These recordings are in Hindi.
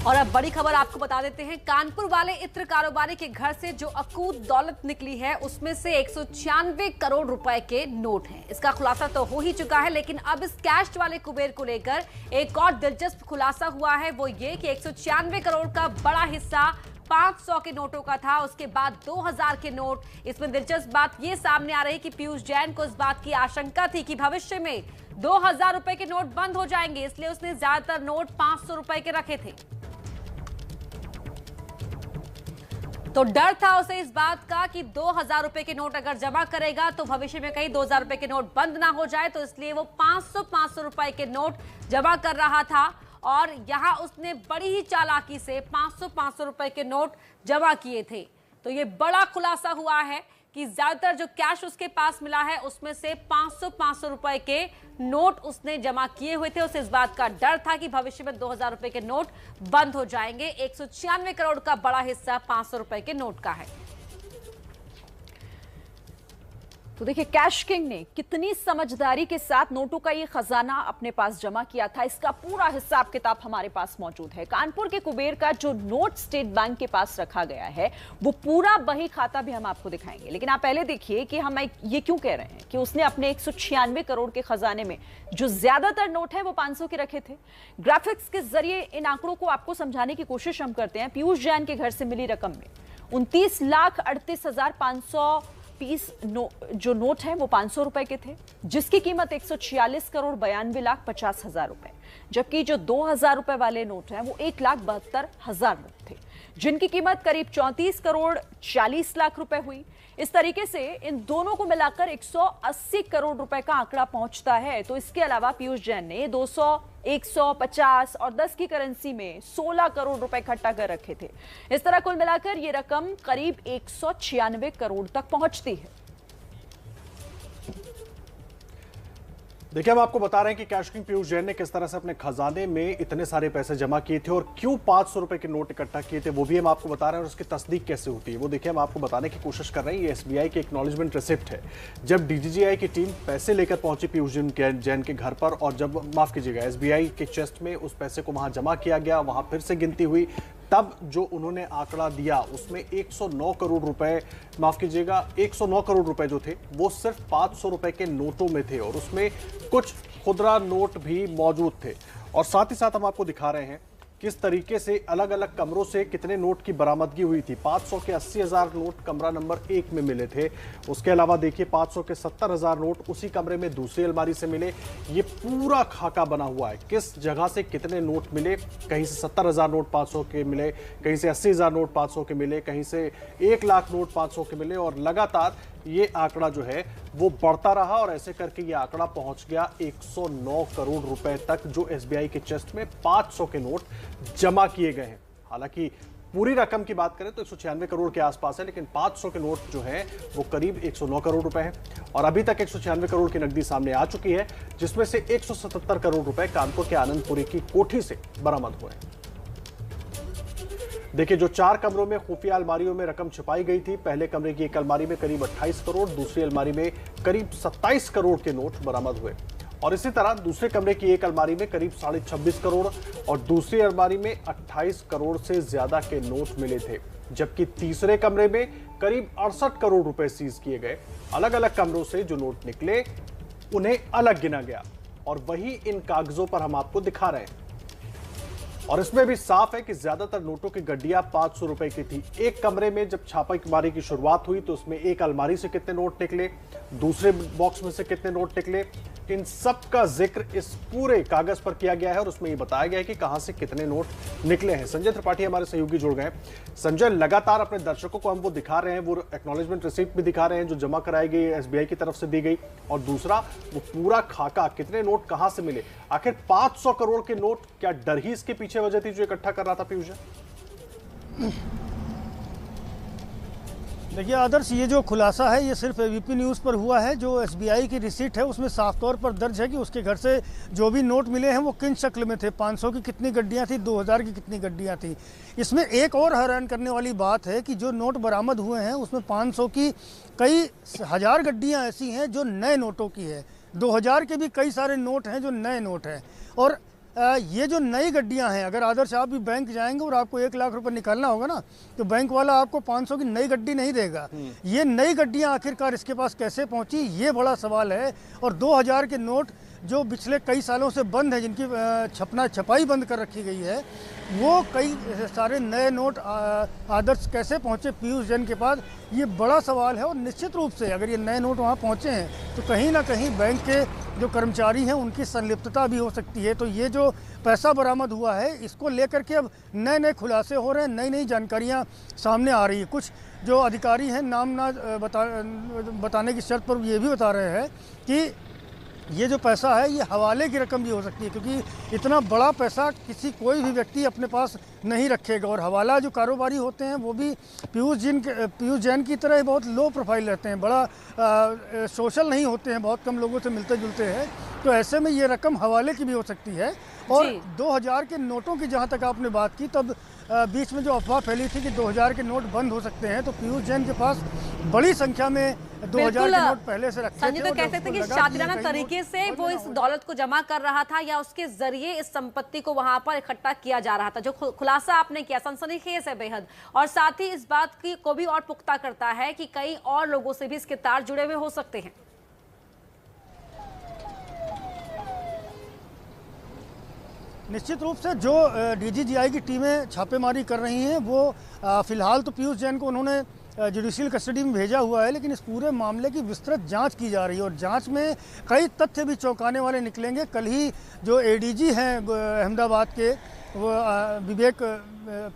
और अब बड़ी खबर आपको बता देते हैं। कानपुर वाले इत्र कारोबारी के घर से जो अकूत दौलत निकली है उसमें से 196 करोड़ रुपए के नोट हैं। इसका खुलासा तो हो ही चुका है, लेकिन अब इस कैश वाले कुबेर को लेकर एक और दिलचस्प खुलासा हुआ है। वो ये कि 196 करोड़ का बड़ा हिस्सा 500 के नोटों का था, उसके बाद 2000 के नोट। इसमें दिलचस्प बात यह सामने आ रही है कि पीयूष जैन को इस बात की आशंका थी कि भविष्य में 2000 रुपए के नोट बंद हो जाएंगे, इसलिए उसने ज्यादातर नोट 500 रुपए के रखे थे। तो डर था उसे इस बात का कि 2000 रुपए के नोट अगर जमा करेगा तो भविष्य में कहीं 2000 रुपए के नोट बंद ना हो जाए, तो इसलिए वो 500 रुपए के नोट जमा कर रहा था। और यहां उसने बड़ी ही चालाकी से 500 रुपए के नोट जमा किए थे। तो ये बड़ा खुलासा हुआ है कि ज्यादातर जो कैश उसके पास मिला है उसमें से 500 रुपए के नोट उसने जमा किए हुए थे। उसे इस बात का डर था कि भविष्य में 2000 रुपए के नोट बंद हो जाएंगे। 196 करोड़ का बड़ा हिस्सा 500 रुपए के नोट का है। तो देखिए, कैश किंग ने कितनी समझदारी के साथ नोटों का ये खजाना अपने पास जमा किया था, इसका पूरा हिसाब किताब हमारे पास मौजूद है। कानपुर के कुबेर का जो नोट स्टेट बैंक के पास रखा गया है वो पूरा बही खाता भी हम आपको दिखाएंगे, लेकिन आप पहले देखिए कि हम ये क्यों कह रहे हैं कि उसने अपने 196 करोड़ के खजाने में जो ज्यादातर नोट है वो 500 के रखे थे। ग्राफिक्स के जरिए इन आंकड़ों को आपको समझाने की कोशिश हम करते हैं। पीयूष जैन के घर से मिली रकम में 29,38,500 पीस जो नोट है वो 500 रुपए के थे, जिसकी कीमत 146 करोड़ 92 लाख 50 हजार रुपए, जबकि जो 2000 रुपए वाले नोट हैं वो 1,72,000 नोट थे, जिनकी कीमत करीब 34 करोड़ 40 लाख रुपए हुई। इस तरीके से इन दोनों को मिलाकर 180 करोड़ रुपए का आंकड़ा पहुंचता है। तो इसके अलावा पीयूष जैन ने 200, 150 और 10 की करेंसी में 16 करोड़ रुपए इकट्ठा कर रखे थे। इस तरह कुल मिलाकर ये रकम करीब 196 करोड़ तक पहुंचती है। देखिए, हम आपको बता रहे हैं कि कैश किंग पीयूष जैन ने किस तरह से अपने खजाने में इतने सारे पैसे जमा किए थे और क्यों 500 रुपए के नोट इकट्ठा किए थे, वो भी हम आपको बता रहे हैं। और उसकी तस्दीक कैसे होती है वो देखिए, हम आपको बताने की कोशिश कर रहे हैं। ये एसबीआई की एक्नॉलेजमेंट रिसिप्ट है। जब डीजीजीआई की टीम पैसे लेकर पहुंची पीयूष जैन के घर पर, और जब माफ कीजिएगा एसबीआई के चेस्ट में उस पैसे को वहां जमा किया गया, वहां फिर से गिनती हुई, तब जो उन्होंने आंकड़ा दिया उसमें 109 करोड़ रुपए, माफ कीजिएगा 109 करोड़ रुपए जो थे वो सिर्फ 500 रुपए के नोटों में थे, और उसमें कुछ खुदरा नोट भी मौजूद थे। और साथ ही साथ हम आपको दिखा रहे हैं किस तरीके से अलग अलग कमरों से कितने नोट की बरामदगी हुई थी। 500 के 80,000 नोट कमरा नंबर 1 में मिले थे। उसके अलावा देखिए 500 के 70,000 नोट उसी कमरे में दूसरी अलमारी से मिले। ये पूरा खाका बना हुआ है किस जगह से कितने नोट मिले। कहीं से 70,000 नोट 500 के मिले, कहीं से 80,000 नोट 500 के मिले, कहीं से 1 लाख नोट 500 के मिले, और लगातार ये आंकड़ा जो है वो बढ़ता रहा, और ऐसे करके ये आंकड़ा पहुंच गया 109 करोड़ रुपए तक, जो एसबीआई के चेस्ट में 500 के नोट जमा किए गए हैं। हालांकि पूरी रकम की बात करें तो 196 करोड़ के आसपास है, लेकिन 500 के नोट जो है वो करीब 109 करोड़ रुपए हैं। और अभी तक 196 करोड़ की नकदी सामने आ चुकी है, जिसमें से 177 करोड़ रुपए कानपुर के आनंदपुरी की कोठी से बरामद हुए हैं। देखिए, जो 4 कमरों में खुफिया अलमारियों में रकम छिपाई गई थी, पहले कमरे की एक अलमारी में करीब 28 करोड़, दूसरी अलमारी में करीब 27 करोड़ के नोट बरामद हुए। और इसी तरह दूसरे कमरे की एक अलमारी में करीब 26.5 करोड़ और दूसरी अलमारी में 28 करोड़ से ज्यादा के नोट मिले थे, जबकि तीसरे कमरे में करीब 68 करोड़ रुपए सीज किए गए। अलग अलग कमरों से जो नोट निकले उन्हें अलग गिना गया, और वही इन कागजों पर हम आपको दिखा रहे हैं। और इसमें भी साफ है कि ज्यादातर नोटों की गड्डियां 500 रुपए की थी। एक कमरे में जब छापामारी की शुरुआत हुई तो उसमें एक अलमारी से कितने नोट निकले, दूसरे बॉक्स में से कितने नोट निकले, इन सब का जिक्र इस पूरे कागज पर किया गया है, और उसमें ये बताया गया है कि कहां से कितने नोट निकले हैं। संजय त्रिपाठी हमारे सहयोगी जुड़ गए। संजय, लगातार अपने दर्शकों को हम वो दिखा रहे हैं, वो एक्नॉलेजमेंट रिसिप्ट भी दिखा रहे हैं जो जमा कराई गई एसबीआई की तरफ से दी गई, और दूसरा वो पूरा खाका, कितने नोट कहां से मिले। आखिर 500 करोड़ के नोट, क्या डर ही इसके पीछे वजह थी जो इकट्ठा कर रहा था पीयूष? देखिए आदर्श, ये जो खुलासा है ये सिर्फ एबीपी न्यूज़ पर हुआ है। जो एसबीआई की रिसीट है उसमें साफ तौर पर दर्ज है कि उसके घर से जो भी नोट मिले हैं वो किन शक्ल में थे। 500 की कितनी गड्डियां थी, 2000 की कितनी गड्डियां थी। इसमें एक और हैरान करने वाली बात है कि जो नोट बरामद हुए हैं उसमें 500 की कई हजार गड्डियाँ ऐसी हैं जो नए नोटों की है। 2000 के भी कई सारे नोट हैं जो नए नोट हैं। और ये जो नई गड्डियां हैं, अगर आदर्श आप भी बैंक जाएंगे और आपको 1 लाख रुपए निकालना होगा ना, तो बैंक वाला आपको 500 की नई गड्डी नहीं देगा। ये नई गड्डियां आखिरकार इसके पास कैसे पहुंची, ये बड़ा सवाल है। और 2000 के नोट जो पिछले कई सालों से बंद है, जिनकी छपाई बंद कर रखी गई है, वो कई सारे नए नोट आदर्श कैसे पहुंचे पीयूष जैन के पास, ये बड़ा सवाल है। और निश्चित रूप से अगर ये नए नोट वहाँ पहुंचे हैं तो कहीं ना कहीं बैंक के जो कर्मचारी हैं उनकी संलिप्तता भी हो सकती है। तो ये जो पैसा बरामद हुआ है, इसको लेकर के अब नए नए खुलासे हो रहे हैं, नई नई जानकारियाँ सामने आ रही है। कुछ जो अधिकारी हैं, नाम ना बताने की शर्त पर ये भी बता रहे हैं कि ये जो पैसा है ये हवाले की रकम भी हो सकती है, क्योंकि इतना बड़ा पैसा कोई भी व्यक्ति अपने पास नहीं रखेगा। और हवाला जो कारोबारी होते हैं वो भी पीयूष जैन की तरह बहुत लो प्रोफाइल रहते हैं, बड़ा सोशल नहीं होते हैं, बहुत कम लोगों से मिलते जुलते हैं। तो ऐसे में ये रकम हवाले की भी हो सकती है। और 2000 के नोटों की जहाँ तक आपने बात की, तब बीच में जो अफवाह फैली थी कि 2000 के नोट बंद हो सकते हैं, तो पीयूष जैन के पास बड़ी संख्या में 2000 के नोट पहले से रखे थे। संजय, तो कह सकते हैं कि शातिराना तरीके से वो इस दौलत को जमा कर रहा था, या उसके जरिए इस संपत्ति को वहां पर इकट्ठा किया जा रहा था। जो खुलासा आपने किया सनसनीखेज है बेहद, और साथ ही इस बात की को भी और पुख्ता करता है कि कई और लोगों से भी इसके तार जुड़े हुए हो सकते हैं। निश्चित रूप से जो डीजीजीआई की टीमें छापेमारी कर रही हैं, वो फिलहाल तो पीयूष जैन को उन्होंने जुडिशियल कस्टडी में भेजा हुआ है, लेकिन इस पूरे मामले की विस्तृत जांच की जा रही है। और जांच में कई तथ्य भी चौंकाने वाले निकलेंगे। कल ही जो एडीजी हैं अहमदाबाद के, वो विवेक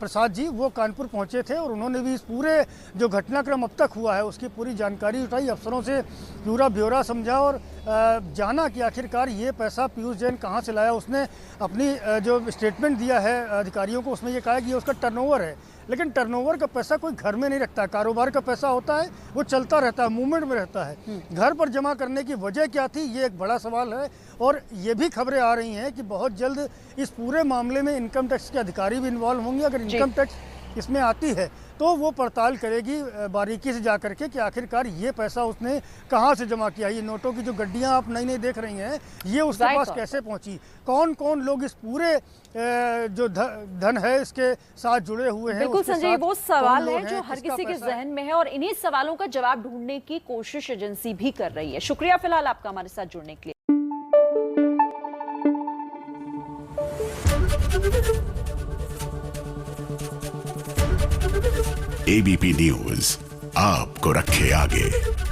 प्रसाद जी, वो कानपुर पहुंचे थे और उन्होंने भी इस पूरे जो घटनाक्रम अब तक हुआ है उसकी पूरी जानकारी उठाई, अफसरों से पूरा ब्यौरा समझा और जाना कि आखिरकार ये पैसा पीयूष जैन कहाँ से लाया। उसने अपनी जो स्टेटमेंट दिया है अधिकारियों को, उसमें ये कहा कि ये उसका टर्नओवर है, लेकिन टर्नओवर का पैसा कोई घर में नहीं रखता। कारोबार का पैसा होता है, वो चलता रहता है, मूवमेंट में रहता है। घर पर जमा करने की वजह क्या थी, ये एक बड़ा सवाल है। और ये भी खबरें आ रही हैं कि बहुत जल्द इस पूरे मामले में इनकम टैक्स के अधिकारी भी इन्वॉल्व होंगे। अगर इनकम टैक्स इसमें आती है तो वो पड़ताल करेगी बारीकी से जा करके कि आखिरकार ये पैसा उसने कहाँ से जमा किया। ये नोटों की जो गड्डियाँ आप नई नई देख रही हैं, ये उसके पास कैसे पहुँची, कौन कौन लोग इस पूरे जो धन है इसके साथ जुड़े हुए हैं। बिल्कुल संजय, वो सवाल है जो हर किसी के जहन में है और इन्हीं सवालों का जवाब ढूंढने की कोशिश एजेंसी भी कर रही है। शुक्रिया फिलहाल आपका हमारे साथ जुड़ने के लिए। एबीपी न्यूज आपको रखे आगे।